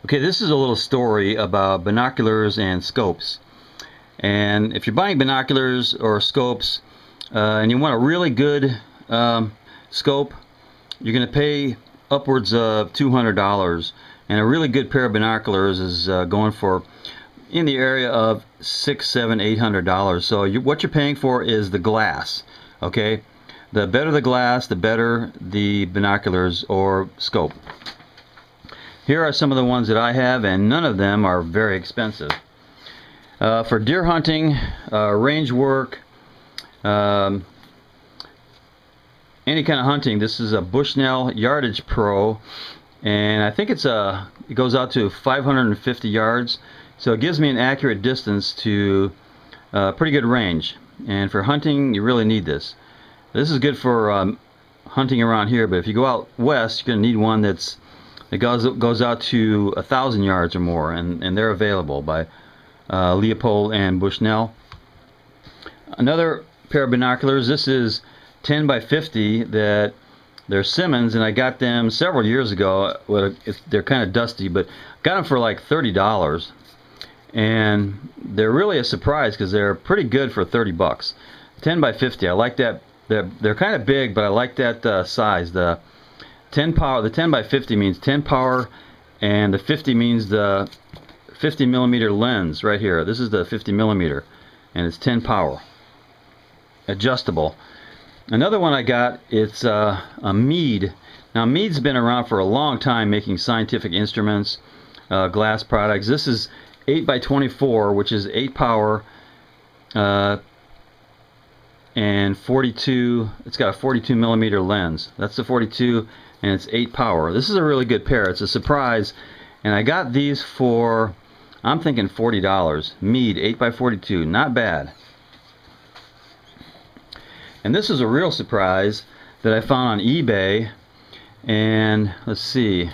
Okay, this is a little story about binoculars and scopes. And if you're buying binoculars or scopes and you want a really good scope, you're going to pay upwards of $200. And a really good pair of binoculars is going for in the area of $600, $700, $800. So what you're paying for is the glass. Okay, the better the glass, the better the binoculars or scope. Here are some of the ones that I have, and none of them are very expensive. For deer hunting, range work, any kind of hunting, this is a Bushnell Yardage Pro, and I think it goes out to 550 yards, so it gives me an accurate distance to pretty good range. And for hunting, you really need this. This is good for hunting around here, but if you go out west, you're going to need one that goes out to 1,000 yards or more, and they're available by Leopold and Bushnell. Another pair of binoculars, this is 10 by 50, that they're Simmons, and I got them several years ago. They're kind of dusty, but got them for like $30, and they're really a surprise because they're pretty good for 30 bucks. 10 by 50, I like that. They're kind of big, but I like that size. The 10 power, the 10 by 50 means 10 power, and the 50 means the 50 millimeter lens right here. This is the 50 millimeter, and it's 10 power, adjustable. Another one I got, it's a Meade. Now Meade's been around for a long time making scientific instruments, glass products. This is 8 by 24, which is 8 power, and 42. It's got a 42 millimeter lens. That's the 42. And it's 8 power. This is a really good pair. It's a surprise, and I got these for, I'm thinking $40. Meade 8 by 42, not bad. And this is a real surprise that I found on eBay, and let's see,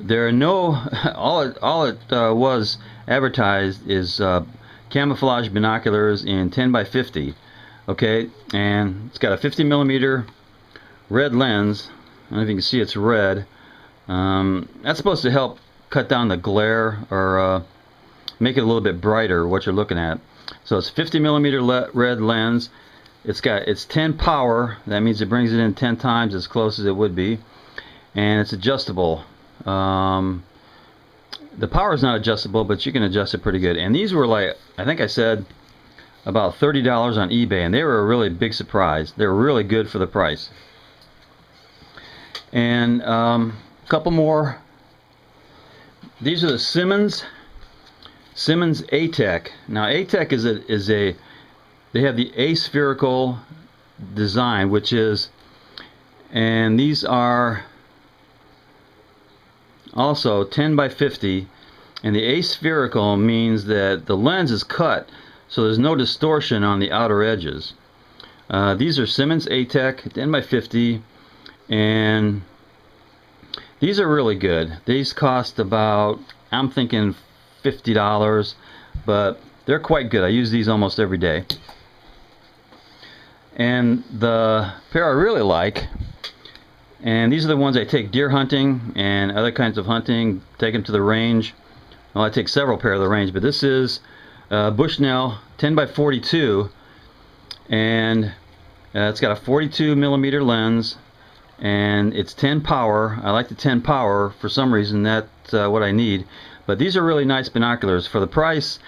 there are no all it was advertised is camouflage binoculars in 10 by 50. Okay, and it's got a 50 millimeter red lens. I don't know if you can see it's red. That's supposed to help cut down the glare or make it a little bit brighter what you're looking at. So it's 50 millimeter red lens. It's 10 power. That means it brings it in 10 times as close as it would be, and it's adjustable. The power is not adjustable, but you can adjust it pretty good. And these were, like, I think I said about $30 on eBay, and they were a really big surprise. They were really good for the price. And a couple more. These are the Simmons A-Tech. Now A-Tech is a they have the aspherical design, which is, and these are also 10 by 50, and the aspherical means that the lens is cut so there's no distortion on the outer edges. These are Simmons A-Tech 10 by 50, and these are really good. These cost about, I'm thinking $50, but they're quite good. I use these almost every day. And the pair I really like, and these are the ones I take deer hunting and other kinds of hunting, take them to the range. Well, I take several pair of the range, but this is Bushnell 10 by 42, and it's got a 42 millimeter lens, and it's 10 power. I like the 10 power for some reason. That's what I need. But these are really nice binoculars for the price.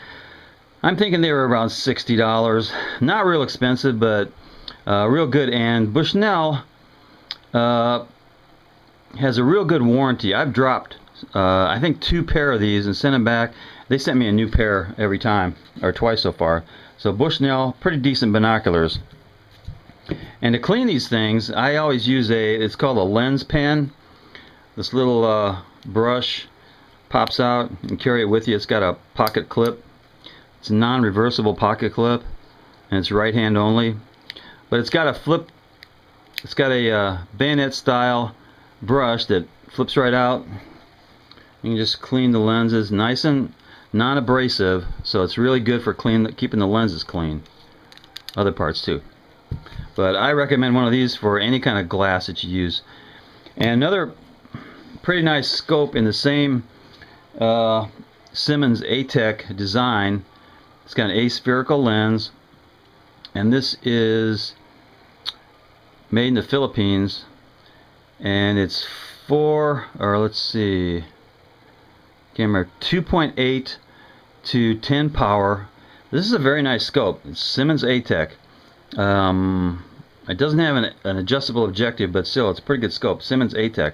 I'm thinking they were around $60. Not real expensive, but real good. And Bushnell has a real good warranty. I've dropped I think 2 pair of these and sent them back. They sent me a new pair every time, or twice so far. So Bushnell, pretty decent binoculars. And to clean these things, I always use it's called a lens pen. This little brush pops out and carry it with you. It's got a pocket clip. It's a non-reversible pocket clip, and it's right hand only. But it's got a flip. It's got a bayonet style brush that flips right out. You can just clean the lenses, nice and non-abrasive. So it's really good for keeping the lenses clean. Other parts too. But I recommend one of these for any kind of glass that you use. And another pretty nice scope in the same Simmons ATEC design. It's got an aspherical lens, and this is made in the Philippines, and it's let's see, camera 2.8 to 10 power. This is a very nice scope. It's Simmons ATEC. It doesn't have an adjustable objective, but still, it's a pretty good scope. Simmons ATEC.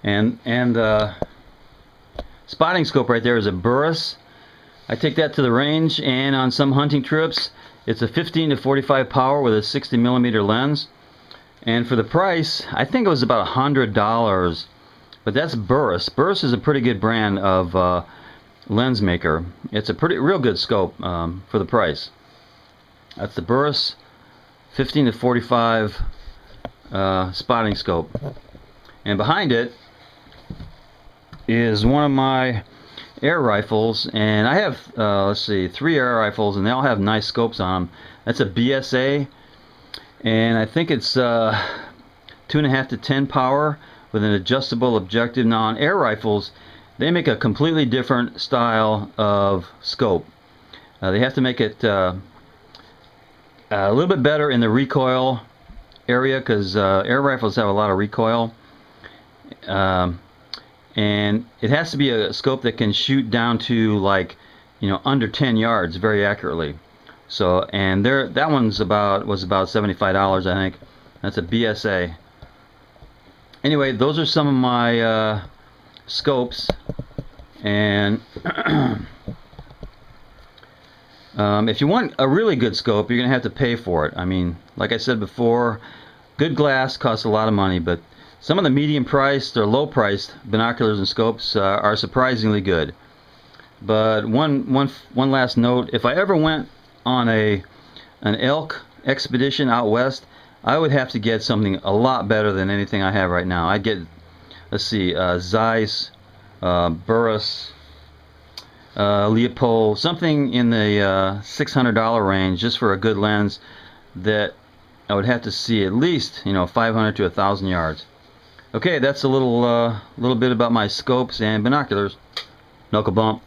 And spotting scope right there is a Burris. I take that to the range, and on some hunting trips, it's a 15 to 45 power with a 60 millimeter lens. And for the price, I think it was about $100. But that's Burris. Burris is a pretty good brand of lens maker. It's a real good scope for the price. That's the Burris 15 to 45 spotting scope. And behind it is one of my air rifles, and I have let's see, 3 air rifles, and they all have nice scopes on them. That's a BSA, and I think it's 2.5 to 10 power with an adjustable objective. Now on air rifles, they make a completely different style of scope. They have to make it a little bit better in the recoil area, because air rifles have a lot of recoil. And it has to be a scope that can shoot down to, like, under 10 yards very accurately. So, and that one's was about $75, I think. That's a BSA. Anyway, those are some of my scopes, and if you want a really good scope, you're gonna have to pay for it. I mean, like I said before, good glass costs a lot of money, but some of the medium-priced or low-priced binoculars and scopes are surprisingly good. But one last note: if I ever went on an elk expedition out west, I would have to get something a lot better than anything I have right now. I'd get, let's see, Zeiss, Burris, Leopold, something in the $600 range, just for a good lens that I would have to see at least 500 to 1,000 yards. Okay, that's a little bit about my scopes and binoculars. Knuckle bump.